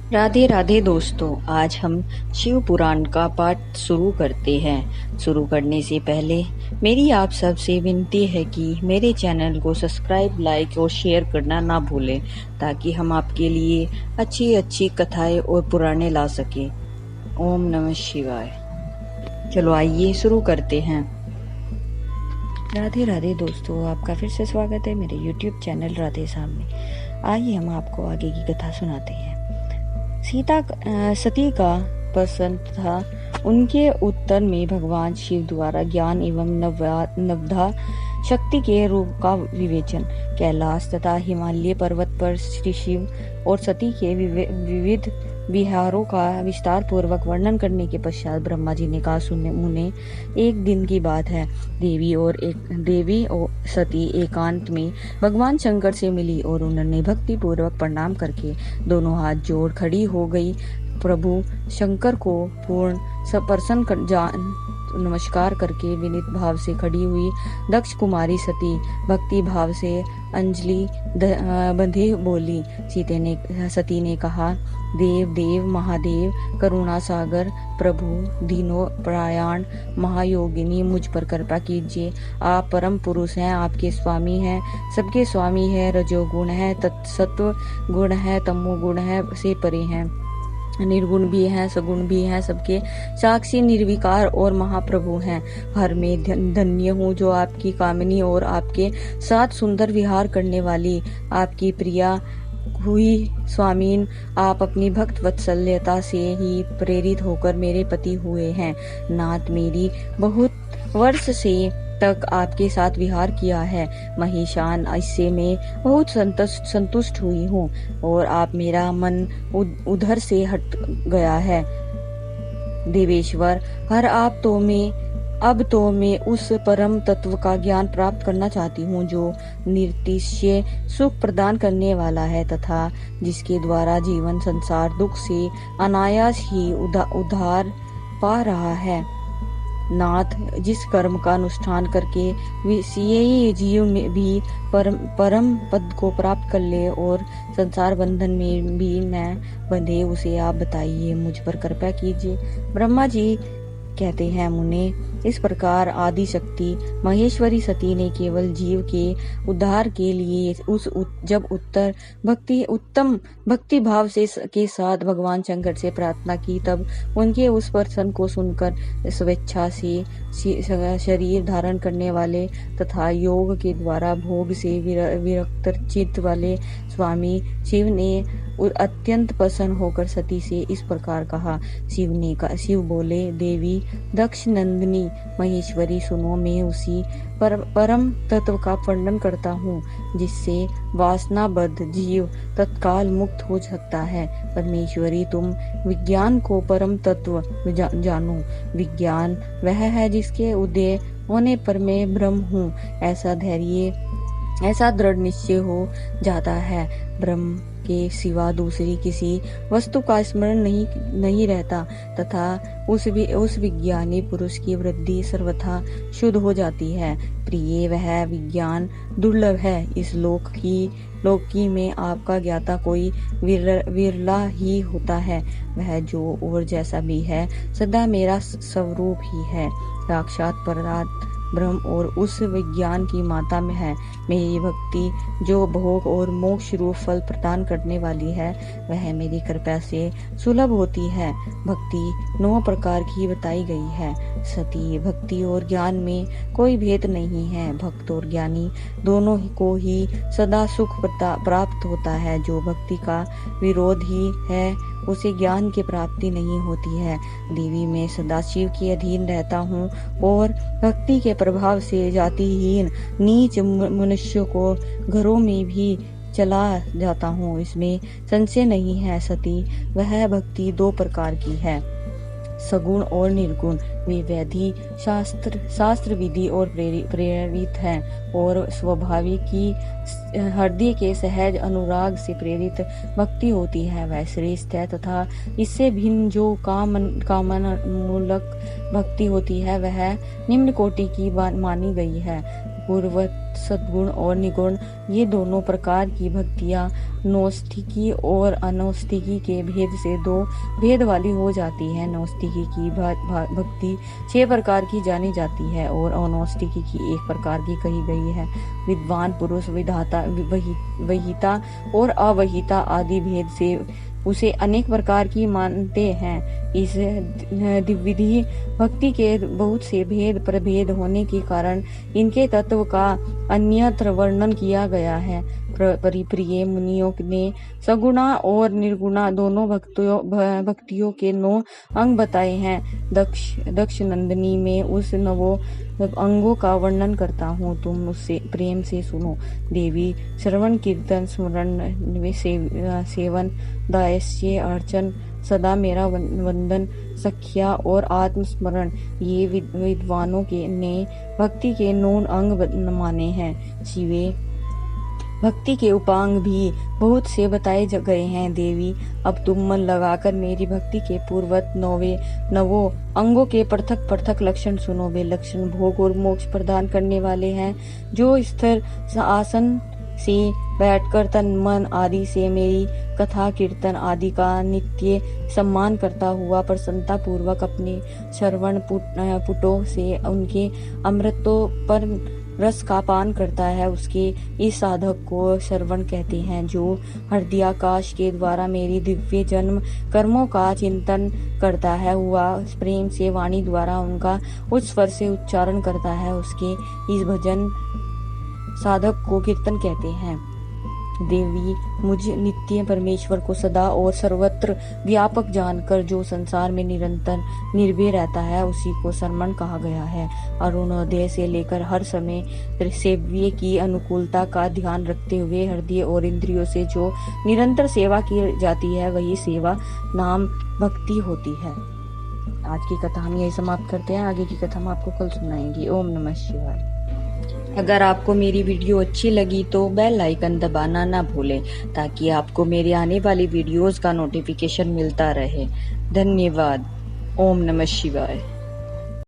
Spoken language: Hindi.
राधे राधे दोस्तों, आज हम शिव पुराण का पाठ शुरू करते हैं। शुरू करने से पहले मेरी आप सबसे विनती है कि मेरे चैनल को सब्सक्राइब, लाइक और शेयर करना ना भूलें, ताकि हम आपके लिए अच्छी अच्छी कथाएं और पुराणे ला सकें। ओम नमः शिवाय। चलो आइए शुरू करते हैं। राधे राधे दोस्तों, आपका फिर से स्वागत है मेरे YouTube चैनल राधे साहब में। आइए हम आपको आगे की कथा सुनाते हैं। सती का प्रश्न था। उनके उत्तर में भगवान शिव द्वारा ज्ञान एवं नवधा शक्ति के रूप का विवेचन। कैलाश तथा हिमालय पर्वत पर श्री शिव और सती के विविध विहारों का विस्तार पूर्वक वर्णन करने के पश्चात ब्रह्मा जी ने कहा, सुने मुने, एक दिन की बात है। देवी और सती एकांत में भगवान शंकर से मिली और उन्होंने भक्ति पूर्वक प्रणाम करके दोनों हाथ जोड़ खड़ी हो गई। प्रभु शंकर को पूर्ण प्रसन्न नमस्कार करके विनीत भाव से खड़ी हुई। दक्ष कुमारी सती भक्ति भाव से अंजलि बंधे बोली। सती ने कहा, देव महादेव, करुणा सागर, प्रभु दीनो प्रयाण, महायोगिनी, मुझ पर कृपा कीजिए। आप परम पुरुष हैं, आपके स्वामी हैं, सबके स्वामी हैं, रजोगुण है, सत्व गुण है, तमो गुण है, से परे हैं, निर्गुण भी हैं, सगुण भी हैं, सबके साक्षी निर्विकार और महाप्रभु हैं। हर में धन्य हूँ जो आपकी कामिनी और आपके साथ सुंदर विहार करने वाली आपकी प्रिया हुई स्वामीन। आप अपनी भक्त वत्सल्यता से ही प्रेरित होकर मेरे पति हुए हैं। नाथ, मेरी बहुत वर्ष से तक आपके साथ विहार किया है। महेशान, इससे मैं बहुत संतुष्ट हुई हूँ और आप मेरा मन उधर से हट गया है। देवेश्वर, अब तो मैं उस परम तत्व का ज्ञान प्राप्त करना चाहती हूँ जो निरतिशय सुख प्रदान करने वाला है तथा जिसके द्वारा जीवन संसार दुख से अनायास ही उद्धार पा रहा है। नाथ, जिस कर्म का अनुष्ठान करके ये जीव में भी परम पद को प्राप्त कर ले और संसार बंधन में भी न बंधे, उसे आप बताइए, मुझ पर कृपा कीजिए। ब्रह्मा जी कहते हैं, मुने, इस प्रकार आदि शक्ति महेश्वरी सती ने केवल जीव के उद्धार के लिए जब उत्तम भक्ति भाव से के साथ भगवान शंकर से प्रार्थना की, तब उनके उस प्रश्न को सुनकर स्वेच्छा से शरीर धारण करने वाले तथा योग के द्वारा भोग से विरक्त चित्त वाले स्वामी शिव ने अत्यंत प्रसन्न होकर सती से इस प्रकार कहा। शिव बोले, देवी दक्ष नंदिनी महेश्वरी, सुनो, मैं उसी परम तत्व का वर्णन करता हूँ जिससे वासनाबद्ध जीव तत्काल मुक्त हो सकता है। परमेश्वरी, तुम विज्ञान को परम तत्व जानो। विज्ञान वह है जिसके उदय होने पर मैं ब्रह्म हूँ ऐसा दृढ़ निश्चय हो जाता है। ब्रह्म के सिवा दूसरी किसी वस्तु का स्मरण नहीं रहता तथा उस विज्ञानी पुरुष की वृद्धि सर्वथा शुद्ध हो जाती है। प्रिय, वह विज्ञान दुर्लभ है। इस लोकी में आपका ज्ञाता कोई विरला ही होता है। वह जो और जैसा भी है, सदा मेरा स्वरूप ही है। साक्षात पदार्थ ब्रह्म और उस विज्ञान की माता में है। मेरी भक्ति जो भोग और मोक्ष रूप फल प्रदान करने वाली है, वह मेरी कृपा से सुलभ होती है। भक्ति 9 प्रकार की बताई गई है। सती, भक्ति और ज्ञान में कोई भेद नहीं है। भक्त और ज्ञानी दोनों को ही सदा सुख प्राप्त होता है। जो भक्ति का विरोध ही है, उसे ज्ञान की प्राप्ति नहीं होती है। देवी, मैं सदा शिव के अधीन रहता हूँ और भक्ति के प्रभाव से जातिहीन नीच मनुष्यों को घरों में भी चला जाता हूँ, इसमें संशय नहीं है। सती, वह भक्ति 2 प्रकार की है, सगुण और निर्गुण। वे वैधि शास्त्र विधि और प्रेरित हैं और स्वाभाविक की हृदय के सहज अनुराग से प्रेरित भक्ति होती है। वह श्रेष्ठ है तथा इससे भिन्न जो कामना मूलक भक्ति होती है, वह निम्न कोटि की मानी गई है। पूर्वत सद्गुण और निगुण, ये दोनों प्रकार की भक्तियाँ नौस्तिकी और अनौस्तिकी के भेद से दो भेद वाली हो जाती है। नौस्तिकी की भक्ति 6 प्रकार की जानी जाती है और अनौस्तिकी की 1 प्रकार की कही गई है। विद्वान पुरुष विधाता, वहिता और अवहिता आदि भेद से उसे अनेक प्रकार की मानते हैं। इस द्विविधि भक्ति के बहुत से भेद प्रभेद होने के कारण इनके तत्व का अन्यत्र वर्णन किया गया है। परिप्रिय मुनियों ने सगुणा और निर्गुणा दोनों भक्तियों के 9 अंग बताए हैं। दक्ष नंदिनी में उस 9 अंगों का वर्णन करता हूँ, तुम उससे प्रेम से सुनो। देवी श्रवण कीर्तन स्मरण सेवन दास्य अर्चन सदा मेरा वंदन सख्या और आत्मस्मरण, ये विद्वानों ने भक्ति के 9 अंग माने हैं। शिवे भक्ति के उपांग भी बहुत से बताए गए हैं। देवी अब तुम मन लगाकर मेरी भक्ति के पूर्वत 9 अंगों के पृथक पृथक लक्षण सुनो। वे लक्षण भोग और मोक्ष प्रदान करने वाले हैं। जो स्थिर आसन से बैठकर तन मन आदि से मेरी कथा कीर्तन आदि का नित्य सम्मान करता हुआ प्रसन्नता पूर्वक अपने श्रवण पुटों से उनके अमृतों पर रस का पान करता है, उसके इस साधक को श्रवण कहते हैं। जो हृदयाकाश के द्वारा मेरी दिव्य जन्म कर्मों का चिंतन करता है, वह प्रेम से वाणी द्वारा उनका उच्च स्वर से उच्चारण करता है, उसके इस भजन साधक को कीर्तन कहते हैं। देवी मुझ नित्य परमेश्वर को सदा और सर्वत्र व्यापक जानकर जो संसार में निरंतर निर्भय रहता है, उसी को शरमण कहा गया है। अरुणोदय से लेकर हर समय सेव्य की अनुकूलता का ध्यान रखते हुए हृदय और इंद्रियों से जो निरंतर सेवा की जाती है, वही सेवा नाम भक्ति होती है। आज की कथा हम यही समाप्त करते हैं। आगे की कथा हम आपको कल सुनाएंगे। ओम नमः शिवाय। अगर आपको मेरी वीडियो अच्छी लगी तो बेल आइकन दबाना ना भूलें, ताकि आपको मेरे आने वाली वीडियोस का नोटिफिकेशन मिलता रहे। धन्यवाद। ओम नमः शिवाय।